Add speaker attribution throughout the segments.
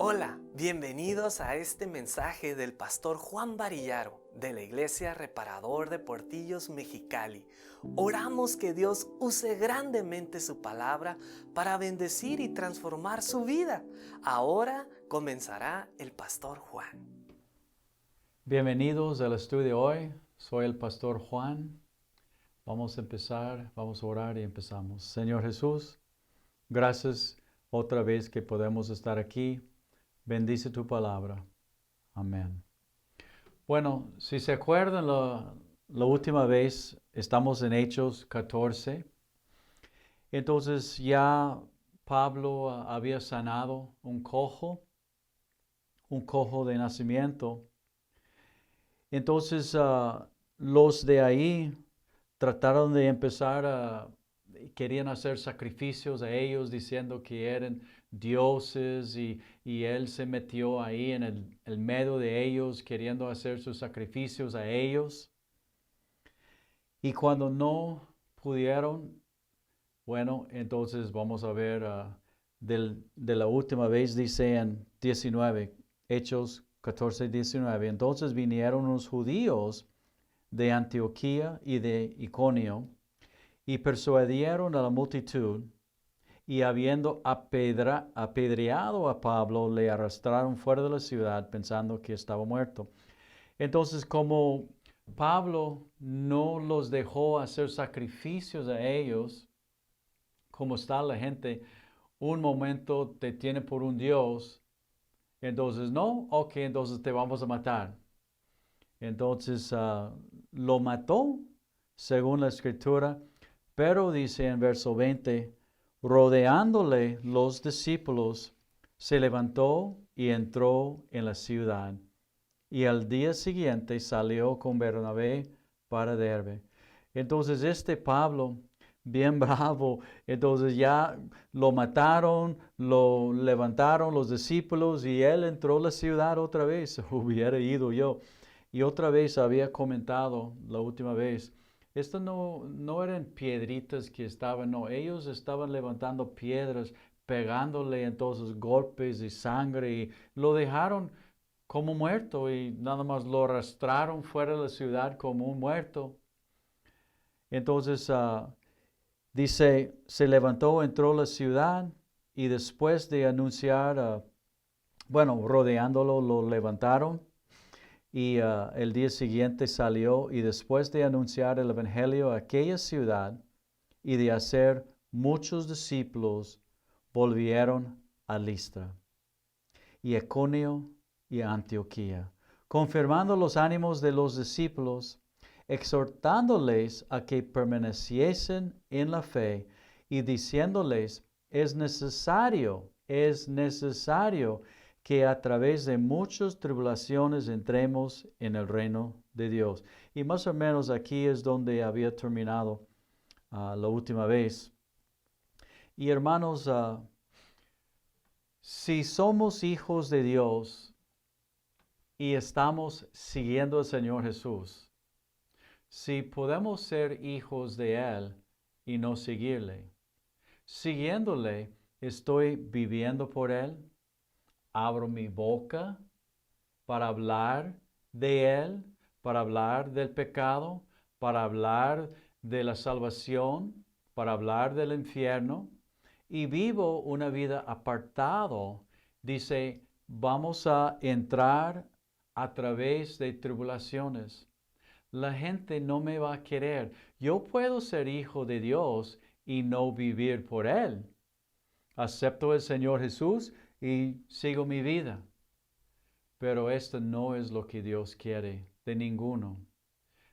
Speaker 1: Hola, bienvenidos a este mensaje del pastor Juan Varillaro de la Iglesia Reparador de Portillos, Mexicali. Oramos que Dios use grandemente su palabra para bendecir y transformar su vida. Ahora comenzará el pastor Juan.
Speaker 2: Bienvenidos al estudio hoy. Soy el pastor Juan. Vamos a empezar, vamos a orar y empezamos. Señor Jesús, gracias otra vez que podemos estar aquí. Bendice tu palabra. Amén. Bueno, si se acuerdan, la última vez estamos en Hechos 14. Entonces ya Pablo había sanado un cojo de nacimiento. Entonces los de ahí trataron de empezar querían hacer sacrificios a ellos diciendo que eran dioses y él se metió ahí en el medio de ellos queriendo hacer sus sacrificios a ellos. Y cuando no pudieron, bueno, entonces vamos a ver de la última vez, dice en 19, Hechos 14, 19. Entonces vinieron unos judíos de Antioquía y de Iconio y persuadieron a la multitud y habiendo apedreado a Pablo, le arrastraron fuera de la ciudad pensando que estaba muerto. Entonces, como Pablo no los dejó hacer sacrificios a ellos, como está la gente, un momento te tiene por un Dios, entonces no, ok, entonces te vamos a matar. Entonces lo mató, según la escritura, pero dice en verso 20, rodeándole los discípulos, se levantó y entró en la ciudad. Y al día siguiente salió con Bernabé para Derbe. Entonces Pablo, bien bravo, entonces ya lo mataron, lo levantaron los discípulos y él entró a la ciudad otra vez. Hubiera ido yo. Y otra vez había comentado la última vez, esto no eran piedritas que estaban, no, ellos estaban levantando piedras, pegándole entonces golpes y sangre y lo dejaron como muerto y nada más lo arrastraron fuera de la ciudad como un muerto. Entonces dice, se levantó, entró a la ciudad y después de anunciar, rodeándolo, lo levantaron. Y el día siguiente salió y después de anunciar el evangelio a aquella ciudad y de hacer muchos discípulos, volvieron a Listra y a Iconio y a Antioquía, confirmando los ánimos de los discípulos, exhortándoles a que permaneciesen en la fe y diciéndoles, es necesario que a través de muchas tribulaciones entremos en el reino de Dios. Y más o menos aquí es donde había terminado la última vez. Y hermanos, si somos hijos de Dios y estamos siguiendo al Señor Jesús, si podemos ser hijos de Él y no seguirle, siguiéndole, estoy viviendo por Él, abro mi boca para hablar de Él, para hablar del pecado, para hablar de la salvación, para hablar del infierno, y vivo una vida apartado. Dice, vamos a entrar a través de tribulaciones. La gente no me va a querer. Yo puedo ser hijo de Dios y no vivir por Él. Acepto al Señor Jesús y sigo mi vida. Pero esto no es lo que Dios quiere de ninguno.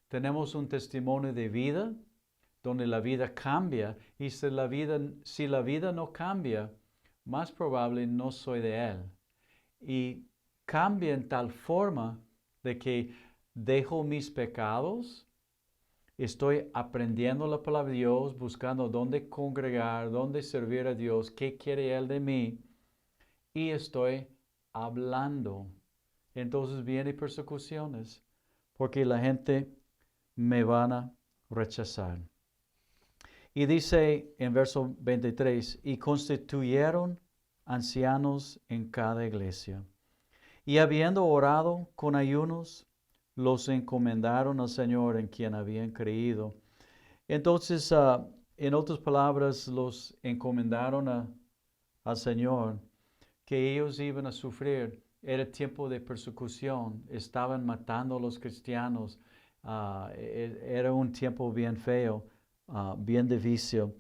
Speaker 2: Tenemos un testimonio de vida donde la vida cambia y si la vida no cambia, más probable no soy de Él. Y cambia en tal forma de que dejo mis pecados, estoy aprendiendo la palabra de Dios, buscando dónde congregar, dónde servir a Dios, qué quiere Él de mí, y estoy hablando. Entonces vienen persecuciones, porque la gente me van a rechazar. Y dice en verso 23, y constituyeron ancianos en cada iglesia. Y habiendo orado con ayunos, los encomendaron al Señor en quien habían creído. Entonces, en otras palabras, los encomendaron al Señor, que ellos iban a sufrir. Era tiempo de persecución, estaban matando a los cristianos. Era un tiempo bien feo, bien difícil.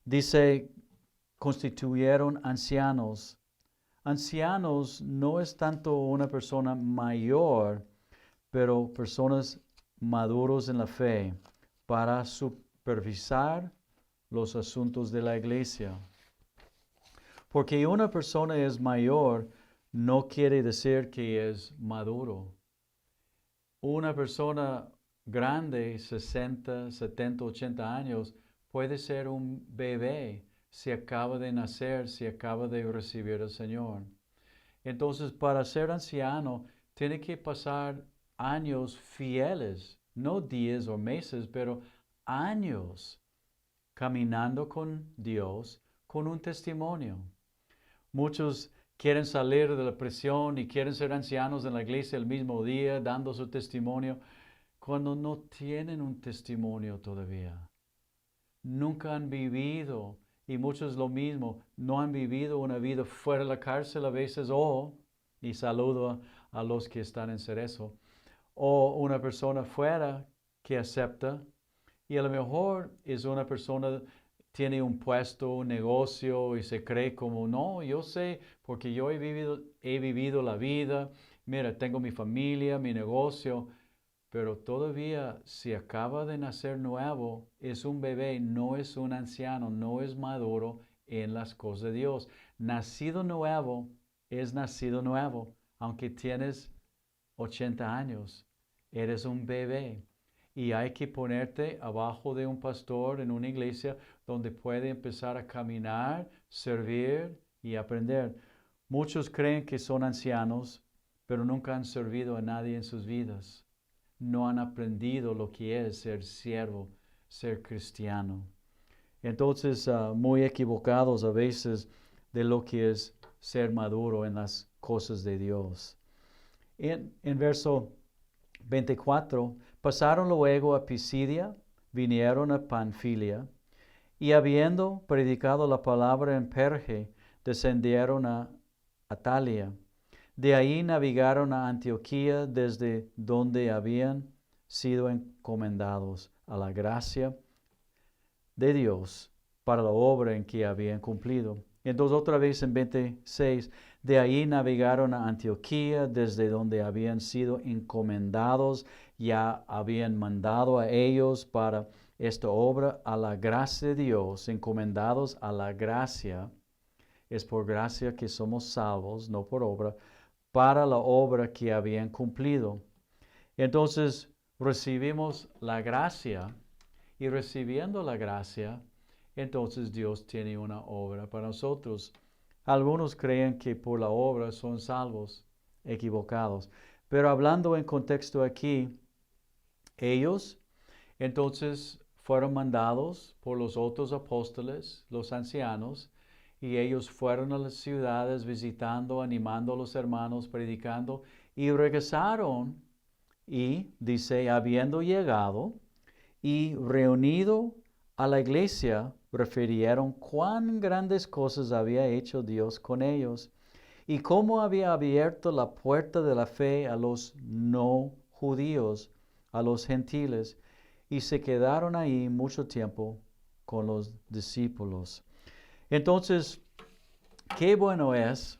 Speaker 2: Dice, constituyeron ancianos. Ancianos no es tanto una persona mayor, pero personas maduros en la fe para supervisar los asuntos de la iglesia. Porque una persona es mayor no quiere decir que es maduro. Una persona grande, 60, 70, 80 años, puede ser un bebé si acaba de nacer, si acaba de recibir al Señor. Entonces, para ser anciano, tiene que pasar años fieles, no días o meses, pero años caminando con Dios, con un testimonio. Muchos quieren salir de la prisión y quieren ser ancianos en la iglesia el mismo día, dando su testimonio, cuando no tienen un testimonio todavía. Nunca han vivido, y muchos lo mismo, no han vivido una vida fuera de la cárcel a veces, y saludo a los que están en Cerezo, o una persona fuera que acepta, y a lo mejor es una persona tiene un puesto, un negocio y se cree como, no, yo sé, porque yo he vivido la vida, mira, tengo mi familia, mi negocio, pero todavía si acaba de nacer nuevo, es un bebé, no es un anciano, no es maduro en las cosas de Dios. Nacido nuevo es nacido nuevo, aunque tienes 80 años, eres un bebé. Y hay que ponerte abajo de un pastor en una iglesia donde puede empezar a caminar, servir y aprender. Muchos creen que son ancianos, pero nunca han servido a nadie en sus vidas. No han aprendido lo que es ser siervo, ser cristiano. Entonces, muy equivocados a veces de lo que es ser maduro en las cosas de Dios. En verso 24, pasaron luego a Pisidia, vinieron a Panfilia, y habiendo predicado la palabra en Perge, descendieron a Atalia. De ahí navegaron a Antioquía, desde donde habían sido encomendados a la gracia de Dios para la obra en que habían cumplido. Entonces otra vez en 26, de ahí navegaron a Antioquía, desde donde habían sido encomendados, ya habían mandado a ellos para esta obra a la gracia de Dios, encomendados a la gracia. Es por gracia que somos salvos, no por obra, para la obra que habían cumplido. Entonces recibimos la gracia y recibiendo la gracia, entonces Dios tiene una obra para nosotros. Algunos creen que por la obra son salvos, equivocados. Pero hablando en contexto aquí, ellos entonces fueron mandados por los otros apóstoles, los ancianos, y ellos fueron a las ciudades visitando, animando a los hermanos, predicando, y regresaron y, dice, habiendo llegado y reunido a la iglesia, refirieron cuán grandes cosas había hecho Dios con ellos y cómo había abierto la puerta de la fe a los no judíos, a los gentiles, y se quedaron ahí mucho tiempo con los discípulos. Entonces, qué bueno es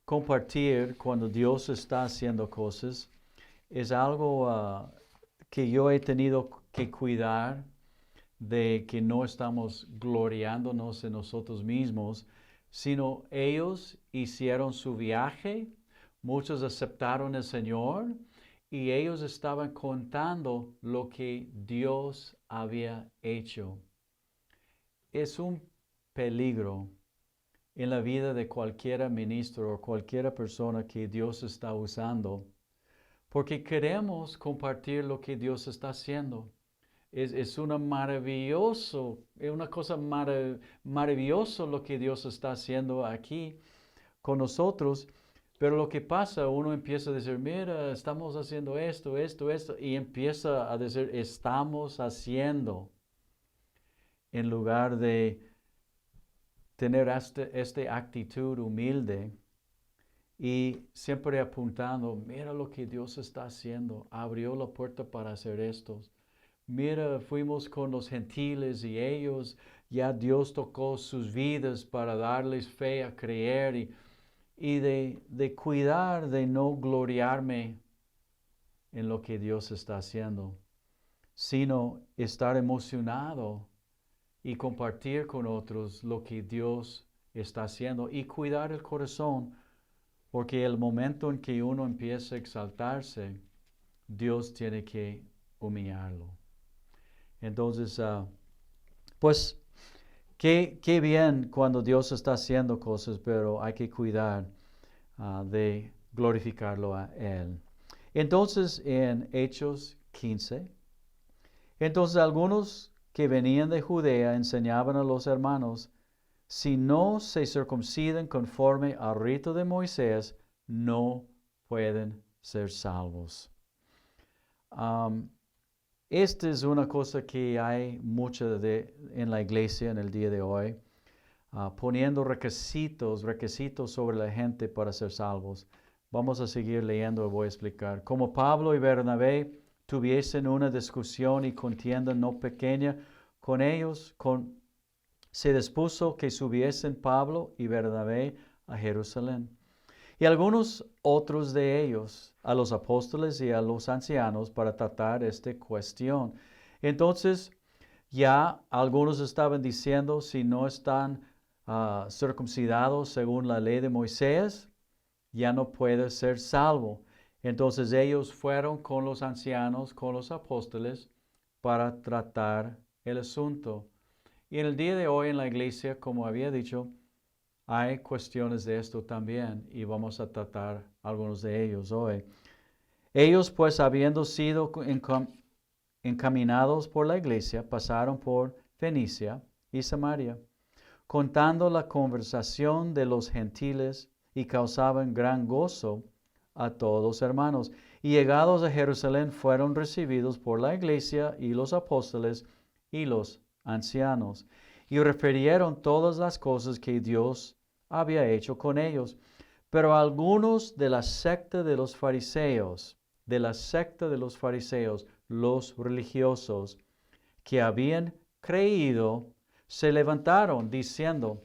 Speaker 2: compartir cuando Dios está haciendo cosas. Es algo que yo he tenido que cuidar de que no estamos gloriándonos en nosotros mismos, sino ellos hicieron su viaje, muchos aceptaron al Señor y ellos estaban contando lo que Dios había hecho. Es un peligro en la vida de cualquier ministro o cualquier persona que Dios está usando, porque queremos compartir lo que Dios está haciendo. Es una maravilloso, es una cosa maravillosa lo que Dios está haciendo aquí con nosotros. Pero lo que pasa, uno empieza a decir, mira, estamos haciendo esto, y empieza a decir, estamos haciendo, en lugar de tener esta actitud humilde y siempre apuntando, mira lo que Dios está haciendo, abrió la puerta para hacer esto. Mira, fuimos con los gentiles y ellos, ya Dios tocó sus vidas para darles fe a creer y de cuidar de no gloriarme en lo que Dios está haciendo, sino estar emocionado y compartir con otros lo que Dios está haciendo y cuidar el corazón, porque el momento en que uno empieza a exaltarse, Dios tiene que humillarlo. Entonces, pues, qué bien cuando Dios está haciendo cosas, pero hay que cuidar de glorificarlo a Él. Entonces, en Hechos 15, entonces algunos que venían de Judea enseñaban a los hermanos, si no se circuncidan conforme al rito de Moisés, no pueden ser salvos. Esta es una cosa que hay mucha en la iglesia en el día de hoy, poniendo requisitos sobre la gente para ser salvos. Vamos a seguir leyendo y voy a explicar. Como Pablo y Bernabé tuviesen una discusión y contienda no pequeña con ellos, se dispuso que subiesen Pablo y Bernabé a Jerusalén. Y algunos otros de ellos a los apóstoles y a los ancianos para tratar esta cuestión. Entonces, ya algunos estaban diciendo, si no están circuncidados según la ley de Moisés, ya no puede ser salvo. Entonces ellos fueron con los ancianos, con los apóstoles, para tratar el asunto. Y en el día de hoy en la iglesia, como había dicho, hay cuestiones de esto también y vamos a tratar algunos de ellos hoy. Ellos pues habiendo sido encaminados por la iglesia, pasaron por Fenicia y Samaria, contando la conversación de los gentiles y causaban gran gozo a todos los hermanos. Y llegados a Jerusalén fueron recibidos por la iglesia y los apóstoles y los ancianos, y refirieron todas las cosas que Dios había hecho con ellos. Pero algunos de la secta de los fariseos, los religiosos, que habían creído, se levantaron diciendo,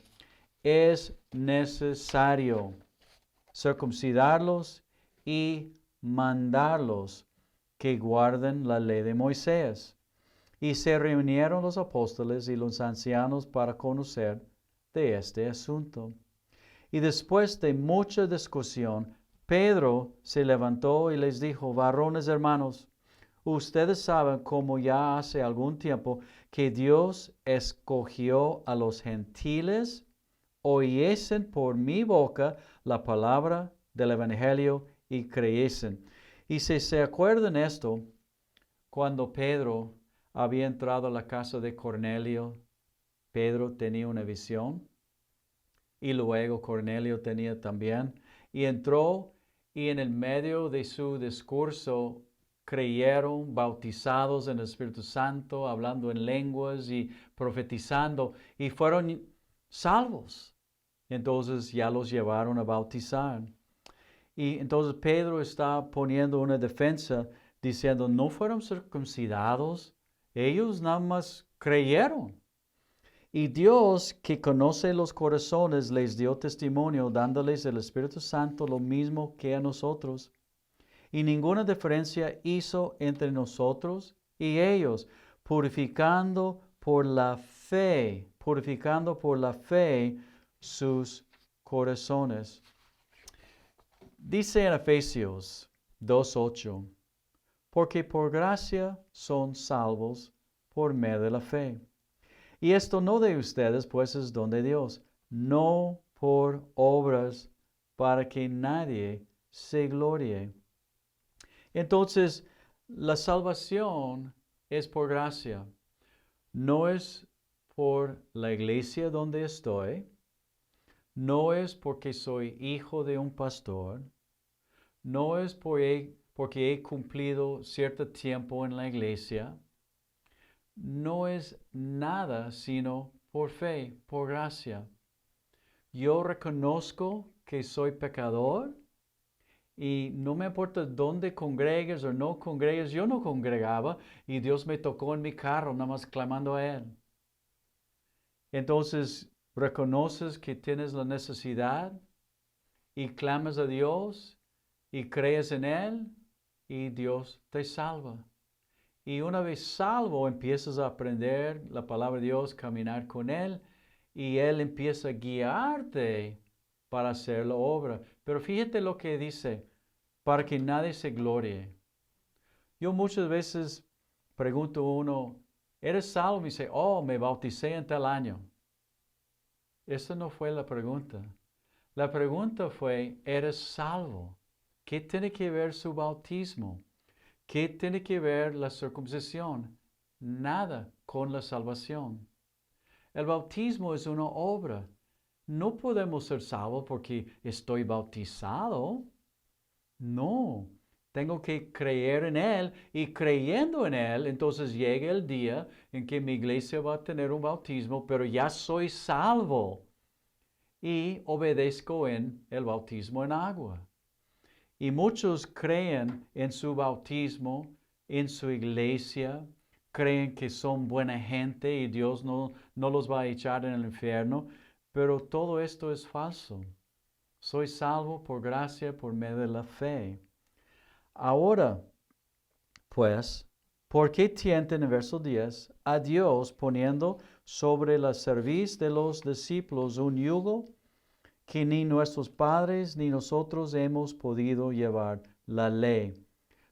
Speaker 2: es necesario circuncidarlos y mandarlos que guarden la ley de Moisés. Y se reunieron los apóstoles y los ancianos para conocer de este asunto. Y después de mucha discusión, Pedro se levantó y les dijo, varones hermanos, ustedes saben cómo ya hace algún tiempo que Dios escogió a los gentiles oyesen por mi boca la palabra del Evangelio y creyesen. Y si se acuerdan esto, cuando Pedro había entrado a la casa de Cornelio, Pedro tenía una visión y luego Cornelio tenía también. Y entró y en el medio de su discurso creyeron, bautizados en el Espíritu Santo, hablando en lenguas y profetizando, y fueron salvos. Entonces ya los llevaron a bautizar. Y entonces Pedro está poniendo una defensa diciendo, no fueron circuncidados, ellos nada más creyeron. Y Dios, que conoce los corazones, les dio testimonio, dándoles el Espíritu Santo lo mismo que a nosotros. Y ninguna diferencia hizo entre nosotros y ellos, purificando por la fe sus corazones. Dice en Efesios 2:8, porque por gracia son salvos por medio de la fe. Y esto no de ustedes, pues es don de Dios, no por obras, para que nadie se glorie. Entonces, la salvación es por gracia. No es por la iglesia donde estoy. No es porque soy hijo de un pastor. No es porque he cumplido cierto tiempo en la iglesia. No es nada sino por fe, por gracia. Yo reconozco que soy pecador y no me importa dónde congregues o no congregues. Yo no congregaba y Dios me tocó en mi carro, nada más clamando a Él. Entonces, reconoces que tienes la necesidad y clamas a Dios y crees en Él y Dios te salva. Y una vez salvo, empiezas a aprender la palabra de Dios, caminar con Él, y Él empieza a guiarte para hacer la obra. Pero fíjate lo que dice, para que nadie se glorie. Yo muchas veces pregunto a uno, ¿eres salvo? Me dice, oh, me bauticé en tal año. Esa no fue la pregunta. La pregunta fue, ¿eres salvo? ¿Qué tiene que ver su bautismo? ¿Qué tiene que ver la circuncisión? Nada con la salvación. El bautismo es una obra. No podemos ser salvos porque estoy bautizado. No. Tengo que creer en Él y creyendo en Él, entonces llega el día en que mi iglesia va a tener un bautismo, pero ya soy salvo y obedezco en el bautismo en agua. Y muchos creen en su bautismo, en su iglesia, creen que son buena gente y Dios no los va a echar en el infierno, pero todo esto es falso. Soy salvo por gracia, por medio de la fe. Ahora, pues, ¿por qué tienten en verso 10 a Dios poniendo sobre la cerviz de los discípulos un yugo que ni nuestros padres ni nosotros hemos podido llevar? La ley,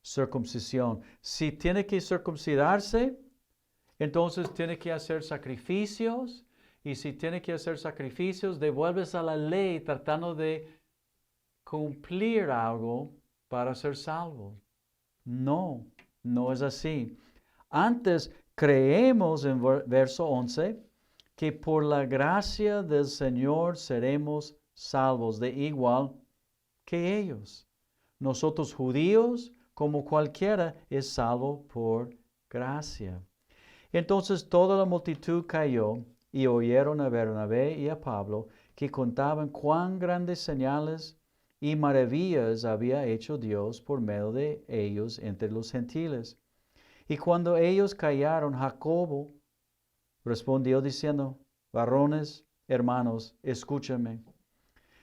Speaker 2: circuncisión. Si tiene que circuncidarse, entonces tiene que hacer sacrificios. Y si tiene que hacer sacrificios, devuelves a la ley tratando de cumplir algo para ser salvo. No, no es así. Antes creemos en verso 11 que por la gracia del Señor seremos salvos de igual que ellos. Nosotros judíos, como cualquiera, es salvo por gracia. Entonces toda la multitud cayó y oyeron a Bernabé y a Pablo que contaban cuán grandes señales y maravillas había hecho Dios por medio de ellos entre los gentiles. Y cuando ellos callaron, Jacobo respondió diciendo, varones, hermanos, escúchame.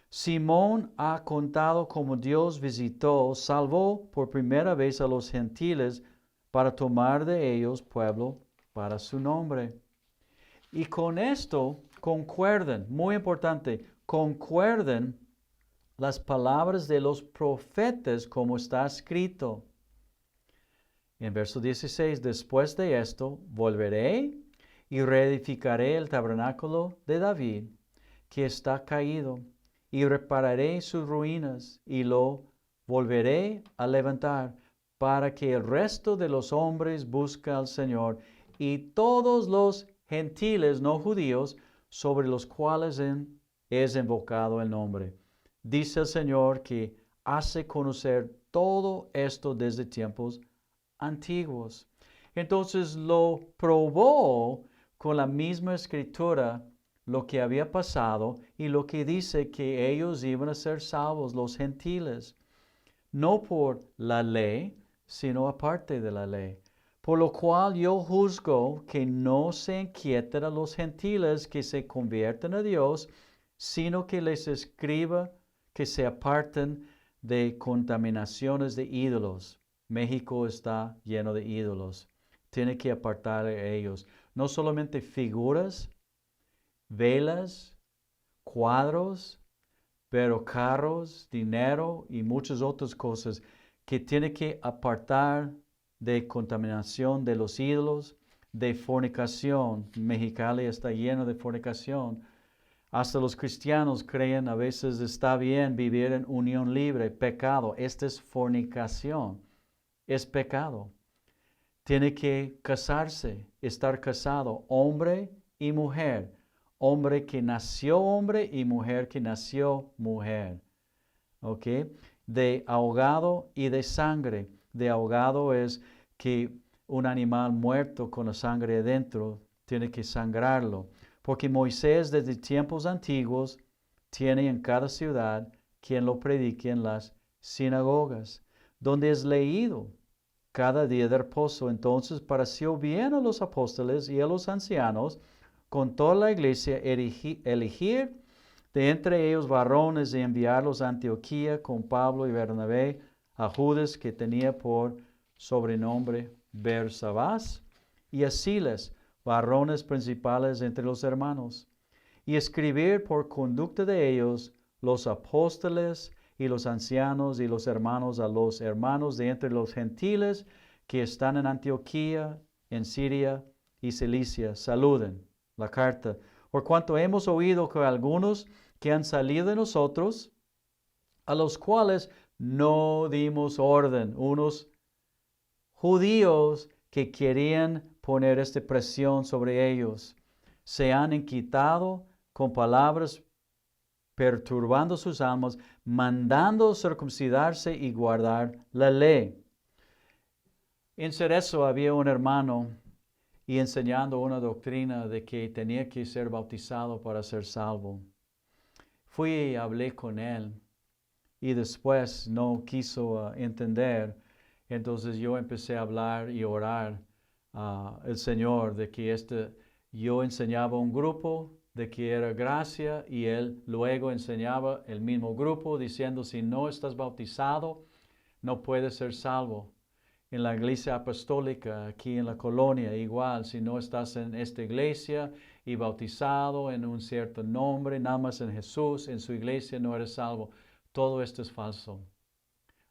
Speaker 2: Simón ha contado cómo Dios visitó, salvó por primera vez a los gentiles para tomar de ellos pueblo para su nombre. Y con esto concuerden, muy importante, concuerden las palabras de los profetas como está escrito. En verso 16, después de esto, volveré y reedificaré el tabernáculo de David, que está caído, y repararé sus ruinas, y lo volveré a levantar, para que el resto de los hombres busque al Señor, y todos los gentiles no judíos, sobre los cuales es invocado el nombre. Dice el Señor que hace conocer todo esto desde tiempos antiguos. Entonces lo probó con la misma escritura lo que había pasado y lo que dice que ellos iban a ser salvos, los gentiles, no por la ley, sino aparte de la ley. Por lo cual yo juzgo que no se inquieten a los gentiles que se convierten a Dios, sino que les escriba que se aparten de contaminaciones de ídolos. México está lleno de ídolos. Tiene que apartar a ellos. No solamente figuras, velas, cuadros, pero carros, dinero y muchas otras cosas que tiene que apartar de contaminación de los ídolos, de fornicación. Mexicali está lleno de fornicación. Hasta los cristianos creen a veces está bien vivir en unión libre, pecado. Esta es fornicación, es pecado. tiene que casarse, estar casado, hombre y mujer. Hombre que nació hombre y mujer que nació mujer. ¿Ok? De ahogado y de sangre. De ahogado es que un animal muerto con la sangre adentro tiene que sangrarlo. Porque Moisés desde tiempos antiguos tiene en cada ciudad quien lo predique en las sinagogas, donde es leído cada día de reposo. Entonces pareció bien a los apóstoles y a los ancianos con toda la iglesia elegir de entre ellos varones y enviarlos a Antioquía con Pablo y Bernabé, a Judas que tenía por sobrenombre Bersabás, y a Silas, varones principales entre los hermanos, y escribir por conducta de ellos los apóstoles y los ancianos y los hermanos a los hermanos de entre los gentiles que están en Antioquía, en Siria y Cilicia, saluden la carta. Por cuanto hemos oído que algunos que han salido de nosotros, a los cuales no dimos orden, unos judíos que querían poner esta presión sobre ellos, se han inquietado con palabras perturbando sus almas, mandando circuncidarse y guardar la ley. En Cerezo había un hermano y enseñando una doctrina de que tenía que ser bautizado para ser salvo. Fui y hablé con él y después no quiso entender. Entonces yo empecé a hablar y orar al Señor de que yo enseñaba un grupo de que era gracia y él luego enseñaba el mismo grupo diciendo si no estás bautizado no puedes ser salvo. En la iglesia apostólica aquí en la colonia igual, si no estás en esta iglesia y bautizado en un cierto nombre, nada más en Jesús, en su iglesia no eres salvo. Todo esto es falso.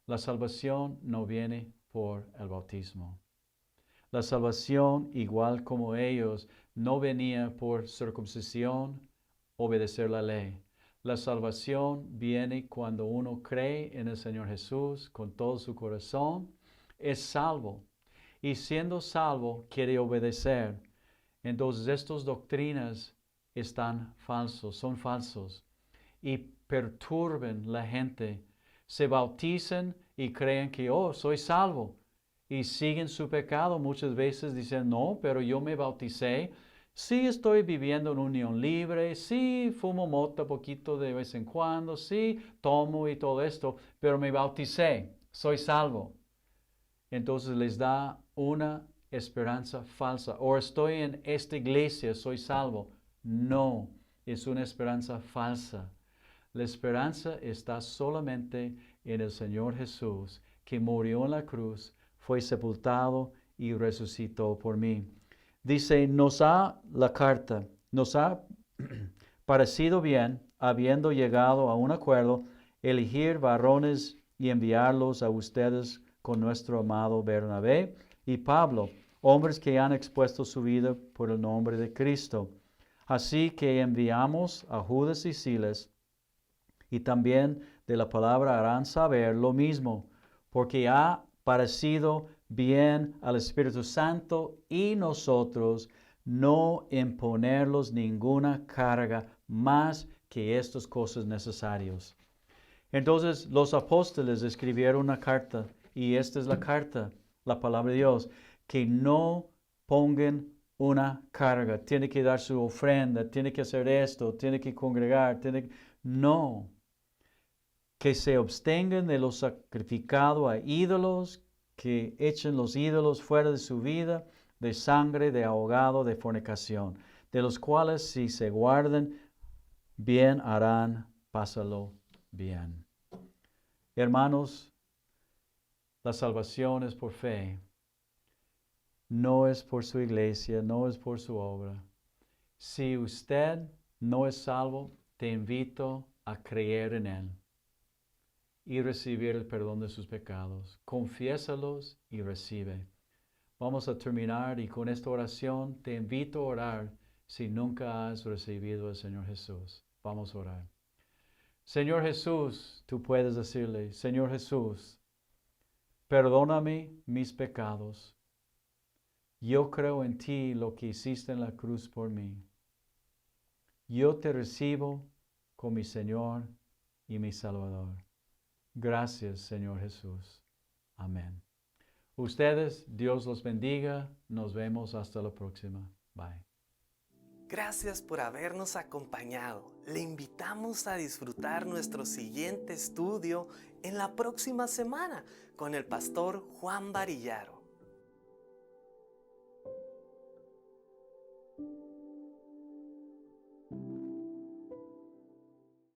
Speaker 2: La salvación no viene por el bautismo. La salvación, igual como ellos, no venía por circuncisión, obedecer la ley. La salvación viene cuando uno cree en el Señor Jesús con todo su corazón, es salvo. Y siendo salvo, quiere obedecer. Entonces, estas doctrinas están falsos, son falsos y perturben la gente. Se bautizan y creen que, oh, soy salvo. Y siguen su pecado. Muchas veces dicen, no, pero yo me bauticé. Sí estoy viviendo en unión libre, sí fumo mota poquito de vez en cuando, sí tomo y todo esto, pero me bauticé, soy salvo. Entonces les da una esperanza falsa. O estoy en esta iglesia, soy salvo. No, es una esperanza falsa. La esperanza está solamente en el Señor Jesús, que murió en la cruz, fue sepultado y resucitó por mí. Dice, nos ha parecido bien, habiendo llegado a un acuerdo, elegir varones y enviarlos a ustedes con nuestro amado Bernabé y Pablo, hombres que han expuesto su vida por el nombre de Cristo. Así que enviamos a Judas y Silas, y también de la palabra harán saber lo mismo, porque ha parecido bien al Espíritu Santo y nosotros no imponerlos ninguna carga más que estas cosas necesarias. Entonces los apóstoles escribieron una carta, y esta es la carta, la palabra de Dios, que no pongan una carga, tiene que dar su ofrenda, tiene que hacer esto, tiene que congregar, no, que se abstengan de lo sacrificado a ídolos, que echen los ídolos fuera de su vida, de sangre, de ahogado, de fornicación, de los cuales si se guardan, bien harán, pásalo bien. Hermanos, la salvación es por fe, no es por su iglesia, no es por su obra. Si usted no es salvo, te invito a creer en Él y recibir el perdón de sus pecados. Confiésalos y recibe. Vamos a terminar y con esta oración te invito a orar si nunca has recibido al Señor Jesús. Vamos a orar. Señor Jesús, tú puedes decirle, Señor Jesús, perdóname mis pecados. Yo creo en ti, lo que hiciste en la cruz por mí. Yo te recibo como mi Señor y mi Salvador. Gracias, Señor Jesús. Amén. Ustedes, Dios los bendiga. Nos vemos hasta la próxima. Bye.
Speaker 1: Gracias por habernos acompañado. Le invitamos a disfrutar nuestro siguiente estudio en la próxima semana con el pastor Juan Varillaro.